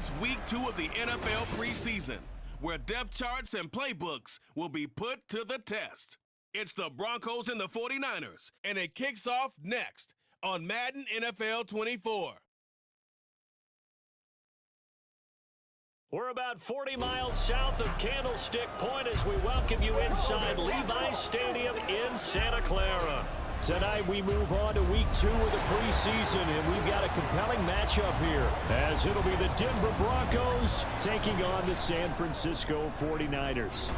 It's week 2 of the NFL preseason, where depth charts and playbooks will be put to the test. It's the Broncos and the 49ers, and it kicks off next on Madden NFL 24. We're about 40 miles south of Candlestick Point as we welcome you inside Levi's Stadium in Santa Clara. Tonight we move on to week 2 of the preseason, and we've got a compelling matchup here, as it'll be the Denver Broncos taking on the San Francisco 49ers.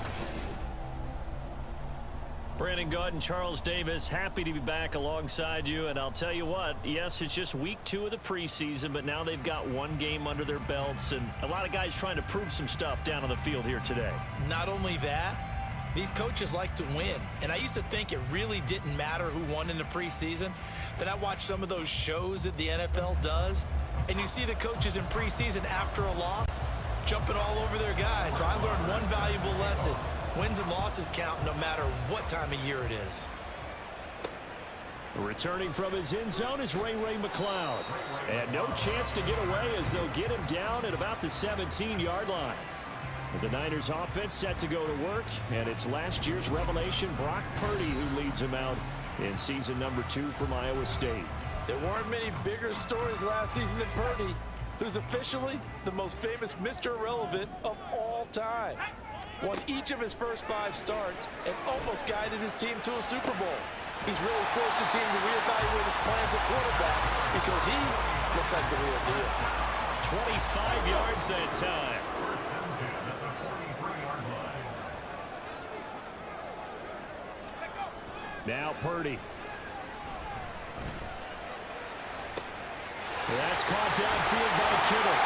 Brandon Gaudin, Charles Davis, happy to be back alongside you. And I'll tell you what, yes, it's just week 2 of the preseason, but now they've got one game under their belts, and a lot of guys trying to prove some stuff down on the field here today. Not only that, these coaches like to win. And I used to think it really didn't matter who won in the preseason. Then I watched some of those shows that the NFL does, and you see the coaches in preseason after a loss jumping all over their guys. So I learned one valuable lesson. Wins and losses count no matter what time of year it is. Returning from his end zone is Ray McCloud. And no chance to get away as they'll get him down at about the 17-yard line. The Niners offense set to go to work, and it's last year's revelation, Brock Purdy, who leads them out in season number 2 from Iowa State. There weren't many bigger stories last season than Purdy, who's officially the most famous Mr. Irrelevant of all time. Won each of his first 5 starts and almost guided his team to a Super Bowl. He's really forced the team to reevaluate its plans at quarterback because he looks like the real deal. 25 yards that time. Now Purdy. That's caught downfield by Kittle.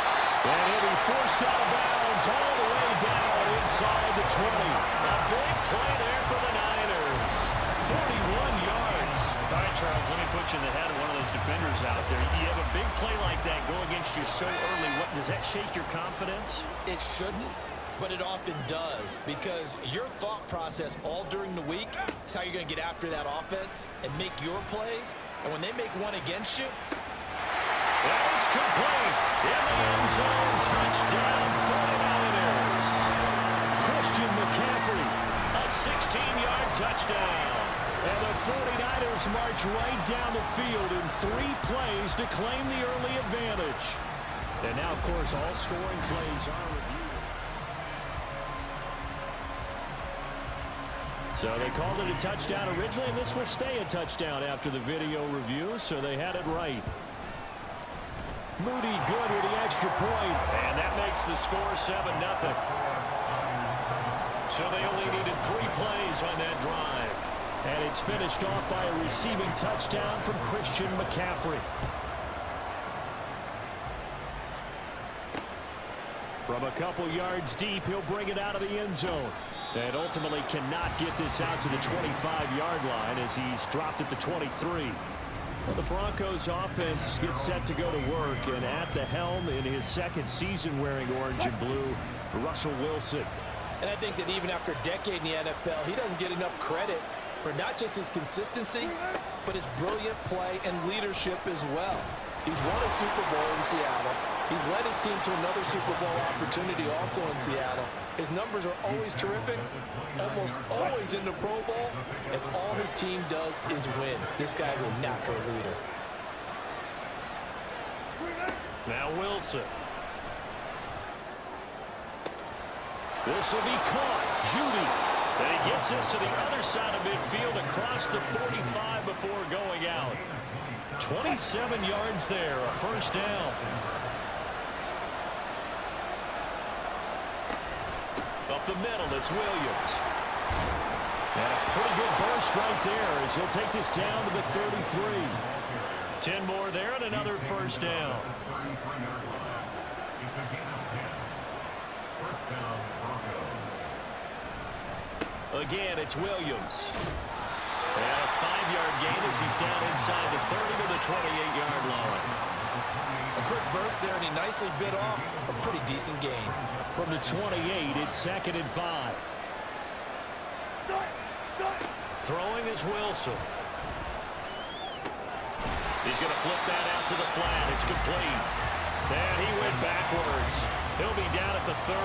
And he'll be forced out of bounds all the way down inside the 20. A big play there for the Niners. 41 yards. All right, Charles, let me put you in the head of one of those defenders out there. You have a big play like that go against you so early. What, does that shake your confidence? It shouldn't, but it often does, because your thought process all during the week is how you're going to get after that offense and make your plays. And when they make one against you, it's complete. In the end zone, touchdown 49ers. Christian McCaffrey, a 16-yard touchdown. And the 49ers march right down the field in 3 plays to claim the early advantage. And now, of course, all scoring plays are reviewed. So they called it a touchdown originally, and this will stay a touchdown after the video review, so they had it right. Moody good with the extra point. And that makes the score 7-0. So they only needed 3 plays on that drive. And it's finished off by a receiving touchdown from Christian McCaffrey. From a couple yards deep, he'll bring it out of the end zone. And ultimately cannot get this out to the 25-yard line as he's dropped at the 23. Well, the Broncos offense gets set to go to work, and at the helm in his 2nd season wearing orange and blue, Russell Wilson. And I think that even after a decade in the NFL, he doesn't get enough credit for not just his consistency, but his brilliant play and leadership as well. He's won a Super Bowl in Seattle. He's led his team to another Super Bowl opportunity also in Seattle. His numbers are always terrific, almost always in the Pro Bowl, and all his team does is win. This guy's a natural leader. Now Wilson. This will be caught. Judy. And he gets this to the other side of midfield across the 45 before going out. 27 yards there, a first down. Up the middle, it's Williams. And a pretty good burst right there as he'll take this down to the 33. 10 more there and another first down. Again, it's Williams. And a 5-yard gain as he's down inside the 30 to the 28-yard line. a quick burst there, and he nicely bit off a pretty decent gain. From the 28, it's 2nd and 5. Throwing is Wilson. He's going to flip that out to the flat. It's complete. And he went backwards. He'll be down at the 30.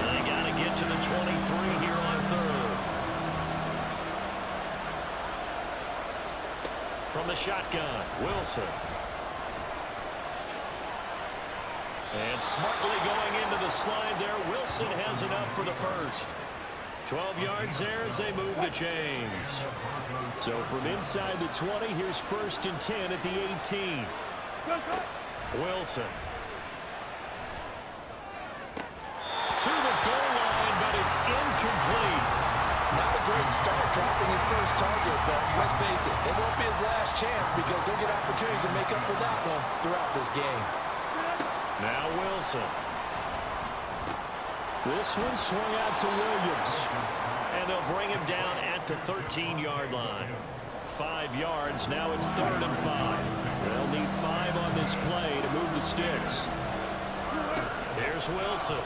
They got to get to the 23 here on third. From the shotgun, Wilson. And smartly going into the slide there, Wilson has enough for the first. 12 yards there as they move the chains. So from inside the 20, here's 1st and 10 at the 18. Wilson. To the goal line, but it's incomplete. Not a great start dropping his first target, but let's face it, it won't be his last chance because he'll get opportunities to make up for that one throughout this game. Now Wilson. This one swung out to Williams. And they'll bring him down at the 13-yard line. 5 yards. Now it's 3rd and 5. They'll need 5 on this play to move the sticks. Here's Wilson.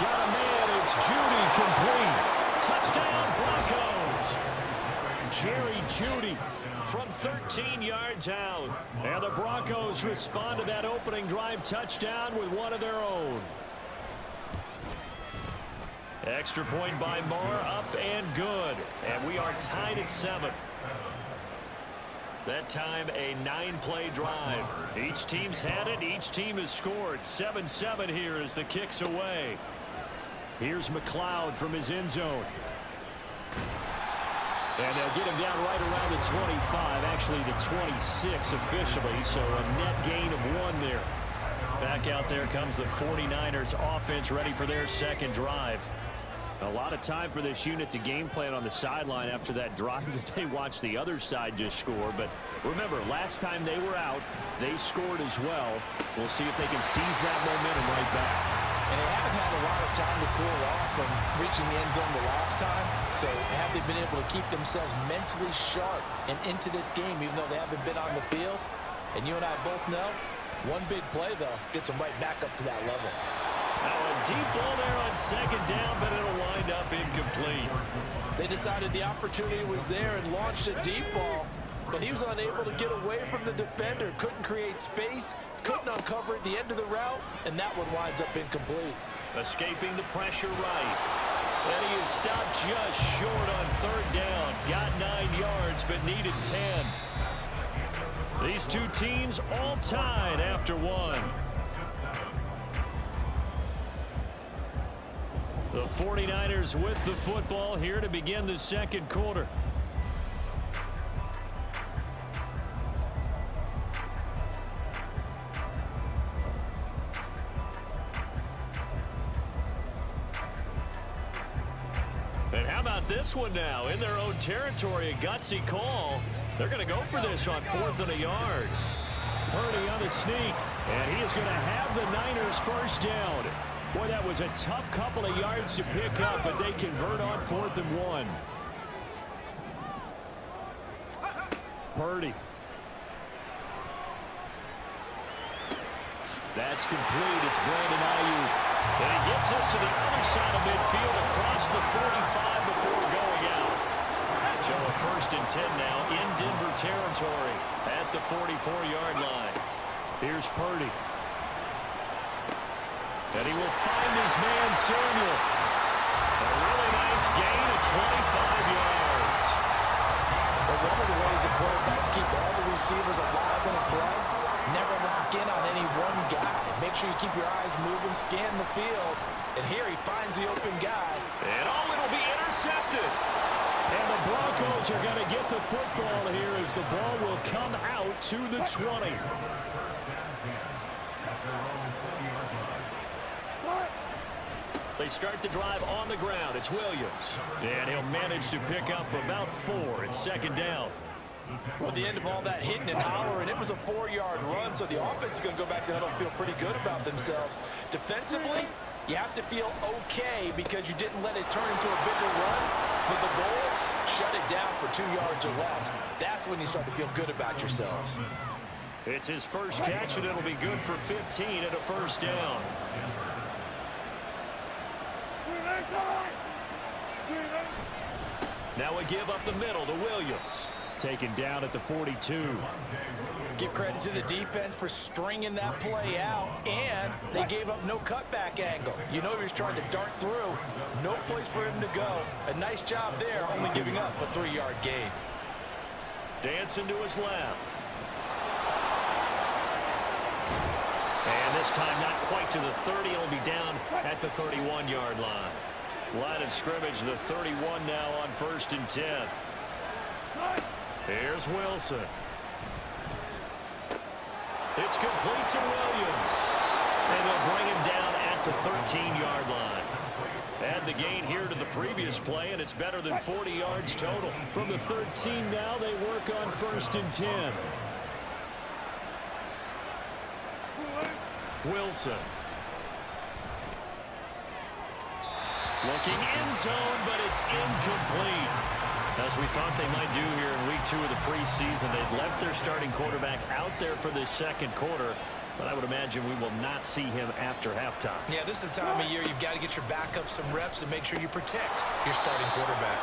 Got a man. It's Judy complete. Touchdown Broncos. Jerry Judy from 13 yards out. And the Broncos respond to that opening drive touchdown with one of their own. Extra point by Moore, up and good. And we are tied at 7. That time a 9-play drive. Each team's had it. Each team has scored. 7-7 here as the kick's away. Here's McLeod from his end zone. And they'll get him down right around the 25, actually the 26 officially, so a net gain of 1 there. Back out there comes the 49ers offense ready for their second drive. A lot of time for this unit to game plan on the sideline after that drive that they watched the other side just score. But remember, last time they were out, they scored as well. We'll see if they can seize that momentum right back. And they haven't had a lot of time to cool off from reaching the end zone the last time. So have they been able to keep themselves mentally sharp and into this game, even though they haven't been on the field? And you and I both know, one big play, though, gets them right back up to that level. Now a deep ball there on 2nd down, but it'll wind up incomplete. They decided the opportunity was there and launched a deep ball, but he was unable to get away from the defender. Couldn't create space, couldn't uncover at the end of the route, and that one winds up incomplete. Escaping the pressure right. And he is stopped just short on 3rd down. Got 9 yards, but needed 10. These two teams all tied after 1. The 49ers with the football here to begin the second quarter. And how about this one now? In their own territory, a gutsy call. They're going to go for this on 4th and a yard. Purdy on the sneak, and he is going to have the Niners first down. Boy, that was a tough couple of yards to pick up, but they convert on 4th and 1. Purdy. That's complete. It's Brandon Ayuk. And he gets us to the other side of midfield across the 45 before going out. So a 1st and 10 now in Denver territory at the 44-yard line. Here's Purdy. And he will find his man, Samuel. A really nice gain of 25 yards. But one of the ways the quarterbacks keep all the receivers alive in a play, never lock in on any one guy. Make sure you keep your eyes moving, scan the field. And here he finds the open guy. And it'll be intercepted. And the Broncos are going to get the football here as the ball will come out to the 20. They start the drive on the ground. It's Williams. And he'll manage to pick up about 4. It's 2nd down. Well, at the end of all that hitting and hollering, it was a 4-yard run, so the offense is going to go back to the huddle and feel pretty good about themselves. Defensively, you have to feel okay because you didn't let it turn into a bigger run. But the goal, shut it down for 2 yards or less. That's when you start to feel good about yourselves. It's his first catch, and it'll be good for 15 at a 1st down. Now a give up the middle to Williams. taken down at the 42. Give credit to the defense for stringing that play out, and they gave up no cutback angle. You know he was trying to dart through. No place for him to go. A nice job there, only giving up a 3-yard gain. Dancing to his left. And this time not quite to the 30. It'll be down at the 31-yard line. Line of scrimmage, the 31 now on 1st and 10. Here's Wilson. It's complete to Williams. And they'll bring him down at the 13-yard line. Add the gain here to the previous play, and it's better than 40 yards total. From the 13 now, they work on 1st and 10. Wilson. Looking end zone, but it's incomplete. As we thought they might do here in week 2 of the preseason, they've left their starting quarterback out there for this second quarter, but I would imagine we will not see him after halftime. Yeah, this is the time of year you've got to get your backup some reps and make sure you protect your starting quarterback.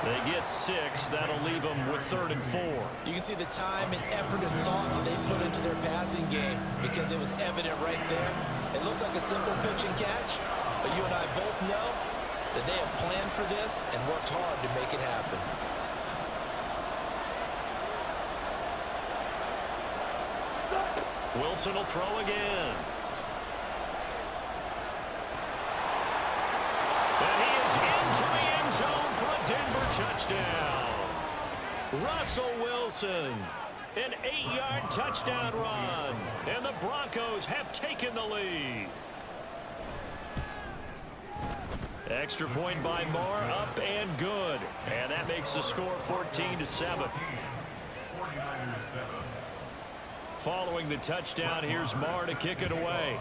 They get 6. That'll leave them with 3rd and 4. You can see the time and effort and thought that they put into their passing game because it was evident right there. It looks like a simple pitch and catch, but you and I both know that they have planned for this and worked hard to make it happen. Wilson will throw again. And he is into the end zone for a Denver touchdown. Russell Wilson, an 8-yard touchdown run. And the Broncos have taken the lead. Extra point by Moore, up and good. And that makes the score 14-7. Following the touchdown, here's Moore to kick it away.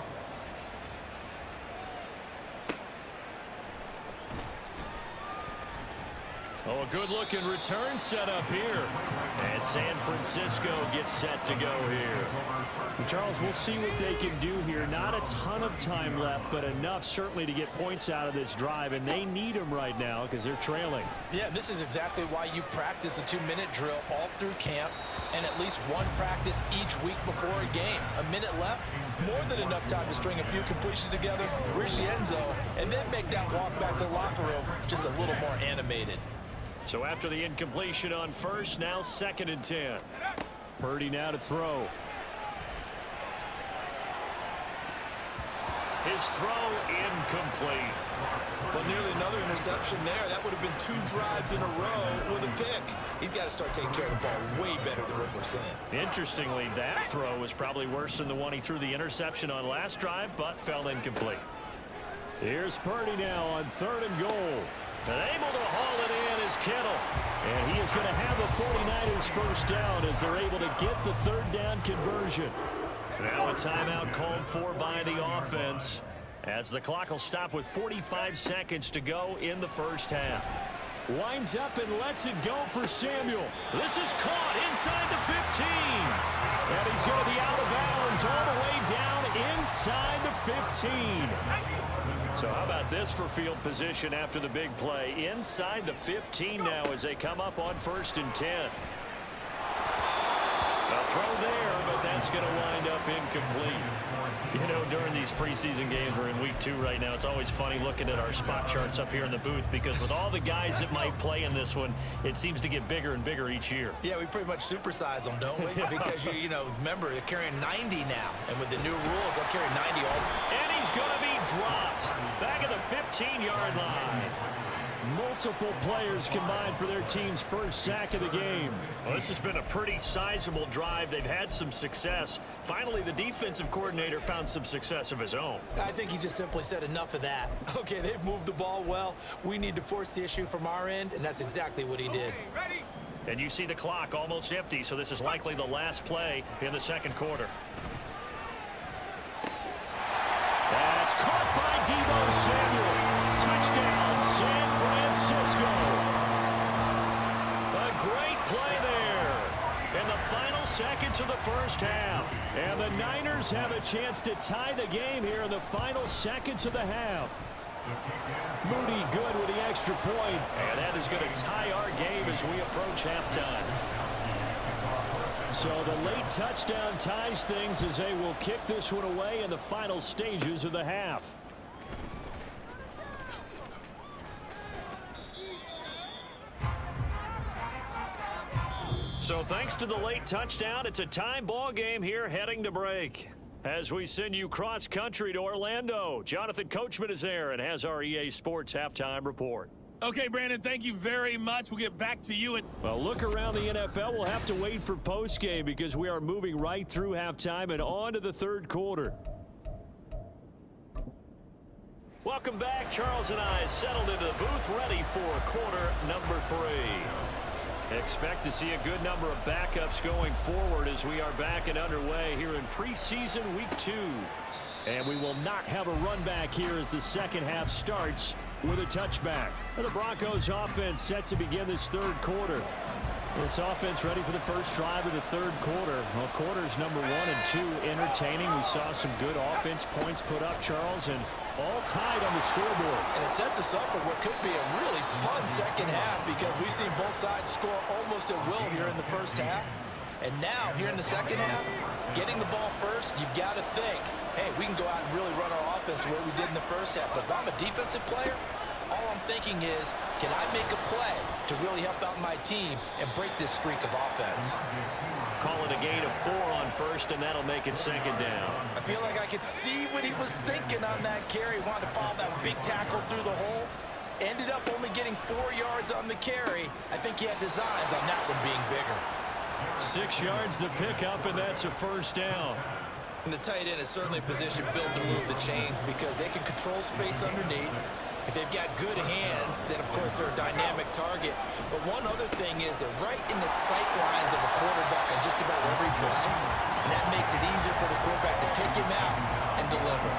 Oh, a good-looking return set up here. And San Francisco gets set to go here. Charles, we'll see what they can do here. Not a ton of time left, but enough certainly to get points out of this drive, and they need them right now because they're trailing. Yeah, this is exactly why you practice a 2-minute drill all through camp and at least one practice each week before a game. A minute left, more than enough time to string a few completions together, reach the end zone, and then make that walk back to the locker room just a little more animated. So after the incompletion on 1st, now 2nd and 10. Purdy now to throw. His throw incomplete. Well, nearly another interception there. That would have been 2 drives in a row with a pick. He's got to start taking care of the ball way better than what we're seeing. Interestingly, that throw was probably worse than the one he threw the interception on last drive, but fell incomplete. Here's Purdy now on 3rd and goal. And able to haul it in is Kittle. And he is going to have the 49ers first down as they're able to get the 3rd down conversion. Now a timeout called for by the offense as the clock will stop with 45 seconds to go in the first half. Winds up and lets it go for Samuel. This is caught inside the 15. And he's going to be out of bounds all the way down inside the 15. So how about this for field position after the big play? Inside the 15 now as they come up on 1st and 10. A throw there, but that's going to wind up incomplete. You know, during these preseason games, we're in week 2 right now, it's always funny looking at our spot charts up here in the booth because with all the guys that might play in this one, it seems to get bigger and bigger each year. Yeah, we pretty much supersize them, don't we? Because, you know, remember, they're carrying 90 now. And with the new rules, they'll carry 90 all. And he's going to be dropped back at the 15-yard line. Multiple players combined for their team's first sack of the game. Well, this has been a pretty sizable drive. They've had some success. Finally, the defensive coordinator found some success of his own. I think he just simply said enough of that. Okay, they've moved the ball well. We need to force the issue from our end, and that's exactly what he did. And you see the clock almost empty, so this is likely the last play in the second quarter. That's caught by Deebo Samuel. Touchdown, San Francisco. A great play there in the final seconds of the first half. And the Niners have a chance to tie the game here in the final seconds of the half. Moody good with the extra point. And that is going to tie our game as we approach halftime. So the late touchdown ties things as they will kick this one away in the final stages of the half. So thanks to the late touchdown, it's a time ball game here heading to break. As we send you cross country to Orlando, Jonathan Coachman is there and has our EA Sports halftime report. Okay, Brandon, thank you very much. We'll get back to you. Well, look around the NFL. We'll have to wait for postgame because we are moving right through halftime and on to the third quarter. Welcome back. Charles and I settled into the booth ready for quarter number 3. Expect to see a good number of backups going forward as we are back and underway here in preseason week 2. And we will not have a run back here as the second half starts with a touchback. The Broncos offense set to begin this third quarter. This offense ready for the first drive of the third quarter. Well, quarters number 1 and 2 entertaining. We saw some good offense points put up, Charles, and all tied on the scoreboard. And it sets us up for what could be a really fun second half because we've seen both sides score almost at will here in the first half. And now, here in the second half, getting the ball first, you've got to think, hey, we can go out and really run our offense the way we did in the first half. But if I'm a defensive player, all I'm thinking is, can I make a play to really help out my team and break this streak of offense? Call it a gain of 4 on first, and that'll make it second down. I feel like I could see what he was thinking on that carry. Wanted to follow that big tackle through the hole. Ended up only getting 4 yards on the carry. I think he had designs on that one being bigger. 6 yards the pickup, and that's a first down. And the tight end is certainly a position built to move the chains because they can control space underneath. If they've got good hands, then, of course, they're a dynamic target. But one other thing is they're right in the sight lines of a quarterback on just about every play. And that makes it easier for the quarterback to pick him out and deliver.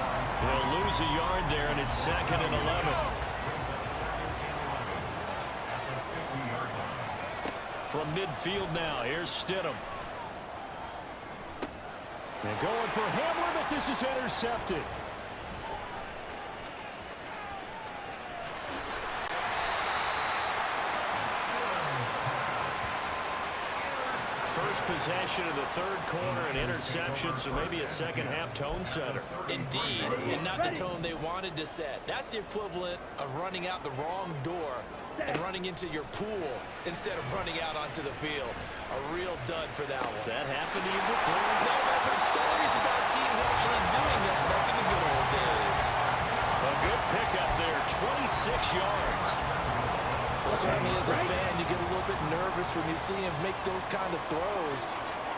They'll lose a yard there, and it's 2nd and 11. From midfield now, here's Stidham. And going for Hamler, but this is intercepted. First possession of the third quarter, an interception, so maybe a second half tone setter. Indeed, and not the tone they wanted to set. That's the equivalent of running out the wrong door and running into your pool instead of running out onto the field. A real dud for that one. Has that happened to you before? No, I've heard stories about teams actually doing that back in the good old days. A good pickup there, 26 yards. Well, certainly as a fan, you get a little bit nervous when you see him make those kind of throws.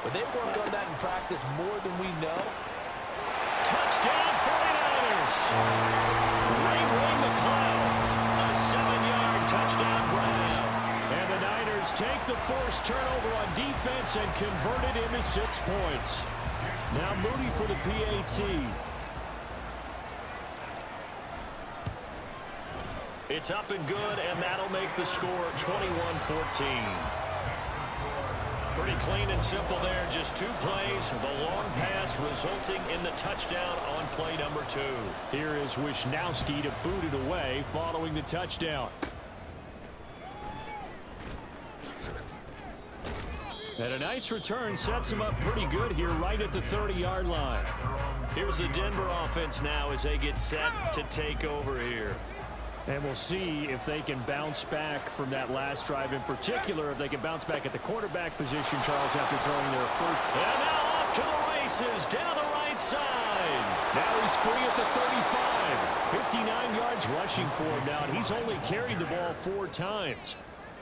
But they've worked on that in practice more than we know. Touchdown 49ers! Ray McCloud, a 7-yard touchdown grab. And the Niners take the first turnover on defense and convert it into 6 points. Now Moody for the PAT. It's up and good, and that'll make the score 21-14. Pretty clean and simple there. Just 2 plays. The long pass resulting in the touchdown on play number 2. Here is Wisnowski to boot it away following the touchdown. And a nice return sets him up pretty good here right at the 30-yard line. Here's the Denver offense now as they get set to take over here. And we'll see if they can bounce back from that last drive, in particular, if they can bounce back at the quarterback position, Charles, after throwing their first. And now off to the races, down the right side. Now he's free at the 35. 59 yards rushing for him now, and he's only carried the ball 4 times.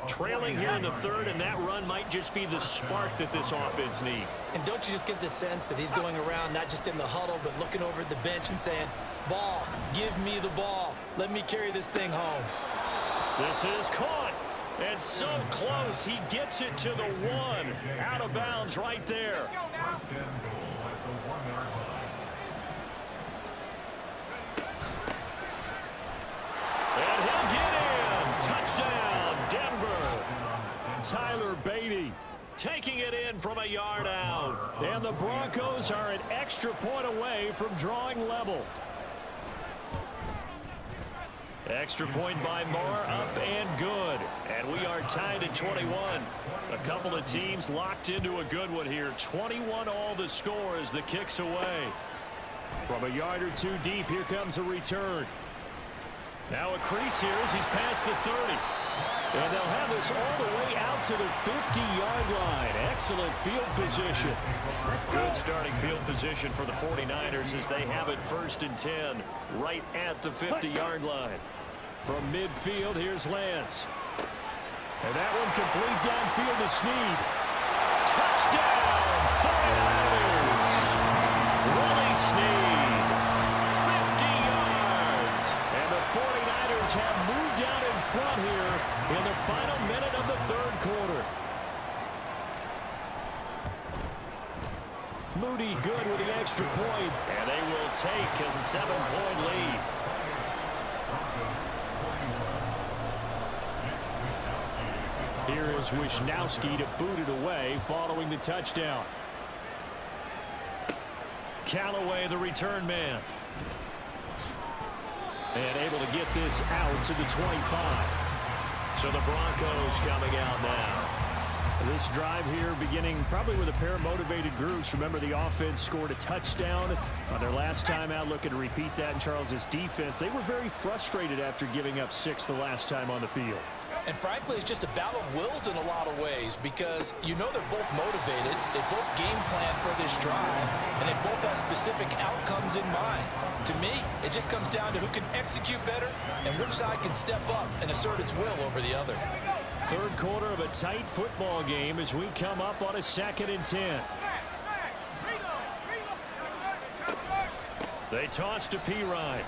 Trailing here in the third, and that run might just be the spark that this offense needs. And don't you just get the sense that he's going around not just in the huddle, but looking over at the bench and saying, ball, give me the ball. Let me carry this thing home. This is caught. And so close. He gets it to the 1. Out of bounds right there. And he'll get in. Touchdown, Denver. Tyler Beatty taking it in from a yard out. And the Broncos are an extra point away from drawing level. Extra point by Marr, up and good. And we are tied at 21. A couple of teams locked into a good one here. 21 all the score as the kick's away. From a yard or two deep, here comes a return. Now a crease here as he's past the 30. And they'll have this all the way out to the 50-yard line. Excellent field position. Good starting field position for the 49ers as they have it 1st and 10 right at the 50-yard line. From midfield, here's Lance. And that one complete downfield to Snead. Touchdown, 49ers! Willie Snead, 50 yards. And the 49ers have moved out in front here in the final minute of the 3rd quarter. Moody good with the extra point. And they will take a 7-point lead. Here is Wisnowski to boot it away following the touchdown. Callaway, the return man. And able to get this out to the 25. So the Broncos coming out now. This drive here beginning probably with a pair of motivated groups. Remember, the offense scored a touchdown on their last time out. Looking to repeat that in Charles' defense. They were very frustrated after giving up 6 the last time on the field. And frankly, it's just a battle of wills in a lot of ways because you know they're both motivated, they both game plan for this drive, and they both have specific outcomes in mind. To me, it just comes down to who can execute better and which side can step up and assert its will over the other. 3rd quarter of a tight football game as we come up on a 2nd and 10. They toss to Pirine.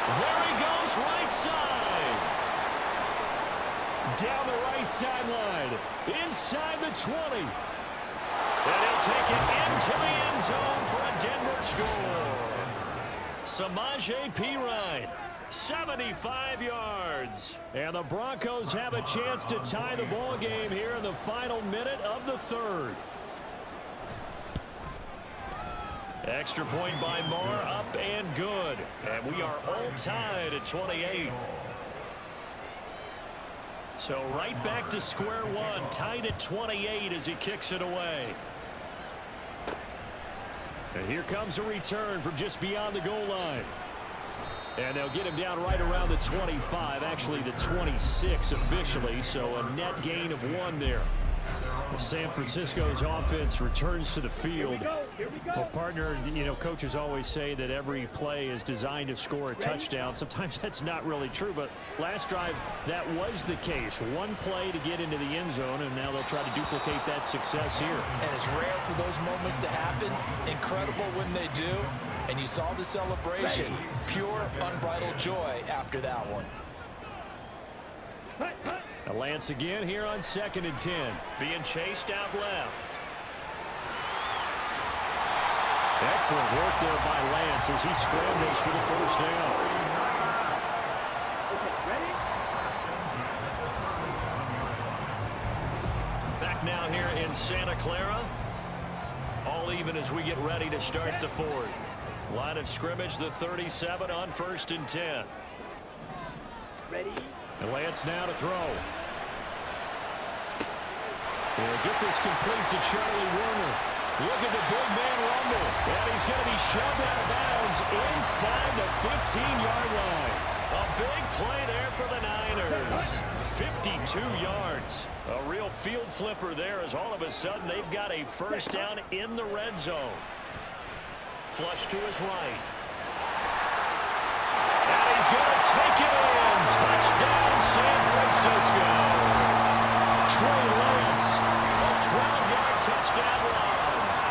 There he goes, right side. Down the right sideline. Inside the 20. And he'll take it into the end zone for a Denver score. Samaje Pirine, 75 yards. And the Broncos have a chance to tie the ball game here in the final minute of the 3rd. Extra point by Marr, up and good. And we are all tied at 28. So right back to square one, tied at 28 as he kicks it away. And here comes a return from just beyond the goal line. And they'll get him down right around the 25, actually the 26 officially, so a net gain of 1 there. San Francisco's offense returns to the field. Well, partner, you know, coaches always say that every play is designed to score a touchdown. Sometimes that's not really true, but last drive, that was the case. 1 play to get into the end zone, and now they'll try to duplicate that success here. And it's rare for those moments to happen. Incredible when they do. And you saw the celebration. Pure, unbridled joy after that one. Now Lance again here on 2nd and 10. Being chased out left. Excellent work there by Lance as he scrambles for the 1st down. Back now here in Santa Clara. All even as we get ready to start the 4th. Line of scrimmage, the 37 on 1st and 10. Ready? And Lance now to throw. He'll get this complete to Charlie Warner. Look at the big man rumble. And he's going to be shoved out of bounds inside the 15-yard line. A big play there for the Niners. 52 yards. A real field flipper there as all of a sudden they've got a 1st down in the red zone. Flush to his right. And he's going to take it in. Touchdown, San Francisco. Trey Lance, a 12-yard touchdown run.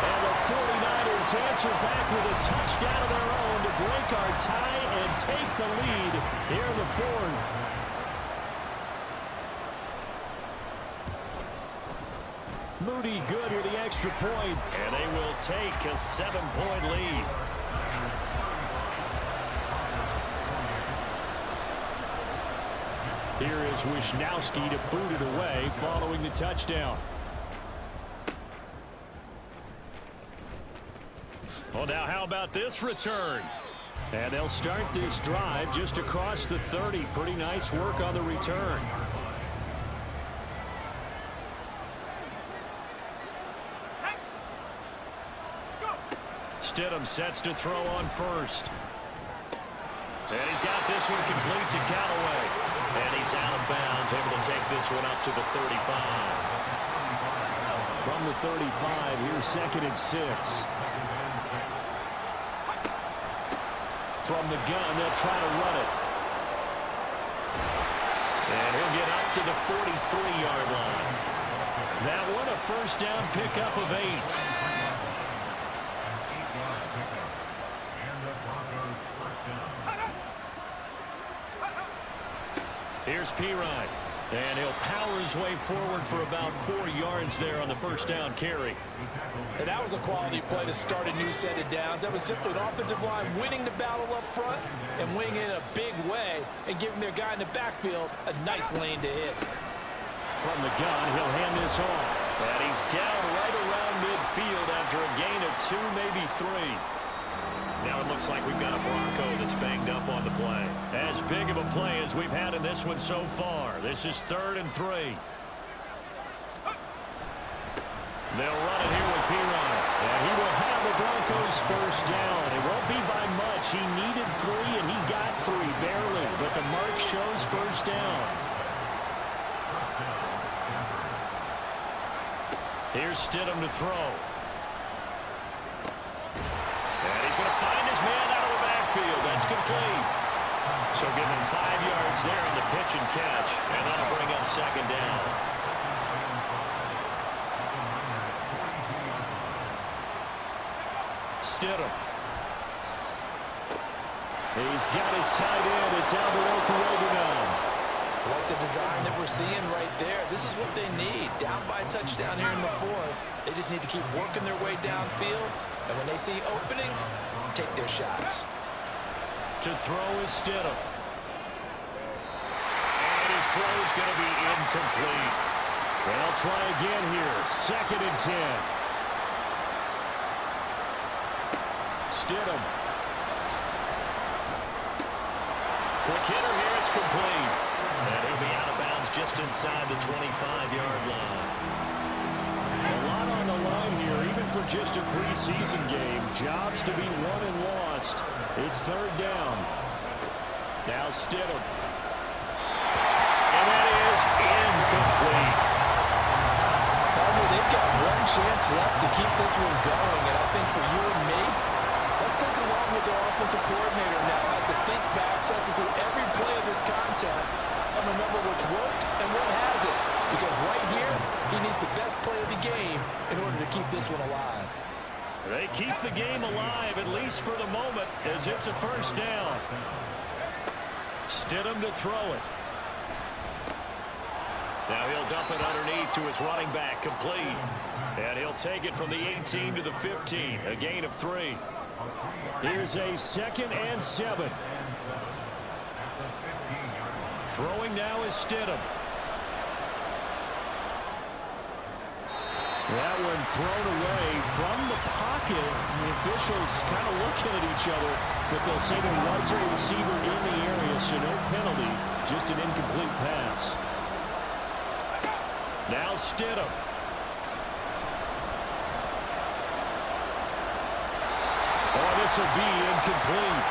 And the 49ers answer back with a touchdown of their own to break our tie and take the lead here in the 4th. Moody good with the extra point. And they will take a 7-point lead. Here is Wisnowski to boot it away following the touchdown. Well, now how about this return? And they'll start this drive just across the 30. Pretty nice work on the return. Stidham sets to throw on first. And he's got this one complete to Callaway. And he's out of bounds, able to take this one up to the 35. From the 35, here's 2nd and 6. From the gun, they'll try to run it. And he'll get up to the 43-yard line. That one a first down pickup of 8. Here's Pirine. And he'll power his way forward for about 4 yards there on the first down carry. And that was a quality play to start a new set of downs. That was simply an offensive line winning the battle up front and winning it in a big way and giving their guy in the backfield a nice lane to hit. From the gun, he'll hand this off. And he's down right around midfield after a gain of 2, maybe 3. Now it looks like we've got a Bronco that's banged up on the play. As big of a play as we've had in this one so far. This is 3rd and 3. They'll run it here with Pirine. And he will have the Broncos first down. It won't be by much. He needed 3 and he got 3, barely. But the mark shows first down. Here's Stidham to throw. And he's going to find his man out of the backfield. That's complete. So give him 5 yards there on the pitch and catch. And that'll bring up 2nd down. Stidham. He's got his tight end. It's Alvaro. Like the design that we're seeing right there. This is what they need. Down by a touchdown here in the 4th. They just need to keep working their way downfield. And when they see openings, take their shots. To throw is Stidham. And his throw is going to be incomplete. They'll try again here. 2nd and 10. Stidham. Quick hitter here. It's complete. And he'll be out of bounds just inside the 25-yard line. A lot on the line here, even for just a preseason game. Jobs to be won and lost. It's 3rd down. Now Stidham. And that is incomplete. Palmer, they've got one chance left to keep this one going. And I think for you and me, let's think along with their offensive coordinator now as to think back, cycle through every play of this contest, and remember what's worked and what hasn't. Because right here, he needs the best play of the game in order to keep this one alive. They keep the game alive, at least for the moment, as it's a first down. Stidham to throw it. Now he'll dump it underneath to his running back, complete. And he'll take it from the 18 to the 15, a gain of 3. Here's a 2nd and 7. Throwing now is Stidham. That one thrown away from the pocket. The officials kind of looking at each other, but they'll say there was a receiver in the area, so no penalty, just an incomplete pass. Now Stidham. Oh, this will be incomplete.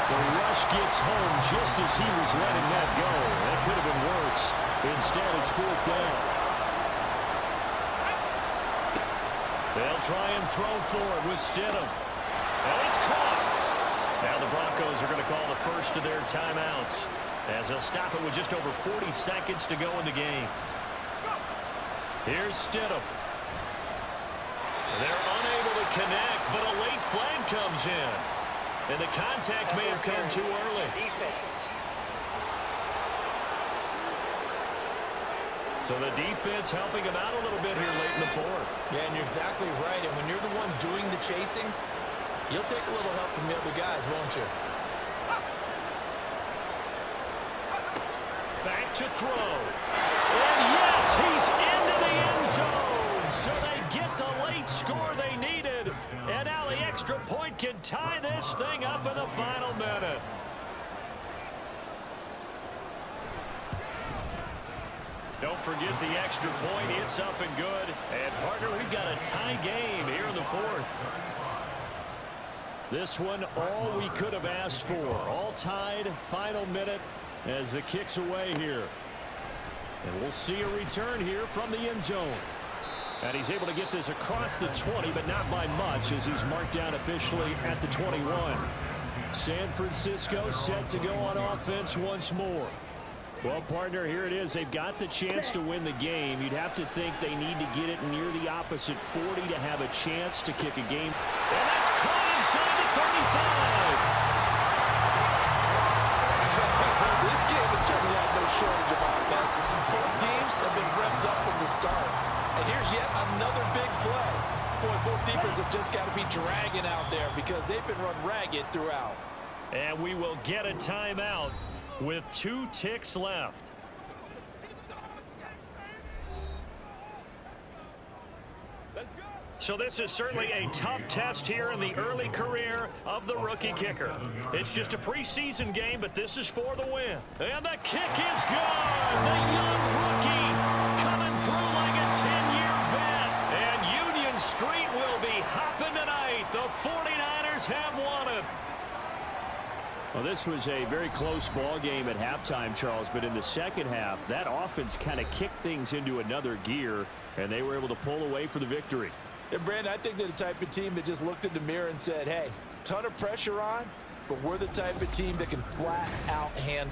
The rush gets home just as he was letting that go. That could have been worse. Instead, it's 4th down. They'll try and throw forward with Stidham. And it's caught. Now the Broncos are going to call the first of their timeouts, as they'll stop it with just over 40 seconds to go in the game. Here's Stidham. They're unable to connect, but a late flag comes in. And the contact may have come too early. So the defense helping him out a little bit here late in the 4th. Yeah, and you're exactly right. And when you're the one doing the chasing, you'll take a little help from the other guys, won't you? Back to throw. And yes, he's into the end zone. So they get the late score they needed. And now the extra point can tie this thing up up in the final minute. Don't forget the extra point. It's up and good. And, partner, we've got a tie game here in the fourth. This one, all we could have asked for. All tied, final minute as it kicks away here. And we'll see a return here from the end zone. And he's able to get this across the 20, but not by much as he's marked down officially at the 21. San Francisco set to go on offense once more. Well, partner, here it is. They've got the chance to win the game. You'd have to think they need to get it near the opposite 40 to have a chance to kick a game. And that's caught inside the 35. This game has certainly had no shortage of offense. Both teams have been revved up from the start. And here's yet another big play. Boy, both defenses have just got to be dragging out there because they've been run ragged throughout. And we will get a timeout with 2 ticks left. So this is certainly a tough test here in the early career of the rookie kicker. It's just a preseason game, but this is for the win. And the kick is good. The young rookie coming through like a 10-year vet. And Union Street will be hopping tonight. The 49ers have won it. Well, this was a very close ball game at halftime, Charles, but in the second half, that offense kind of kicked things into another gear, and they were able to pull away for the victory. And, Brandon, I think they're the type of team that just looked in the mirror and said, hey, ton of pressure on, but we're the type of team that can flat out handle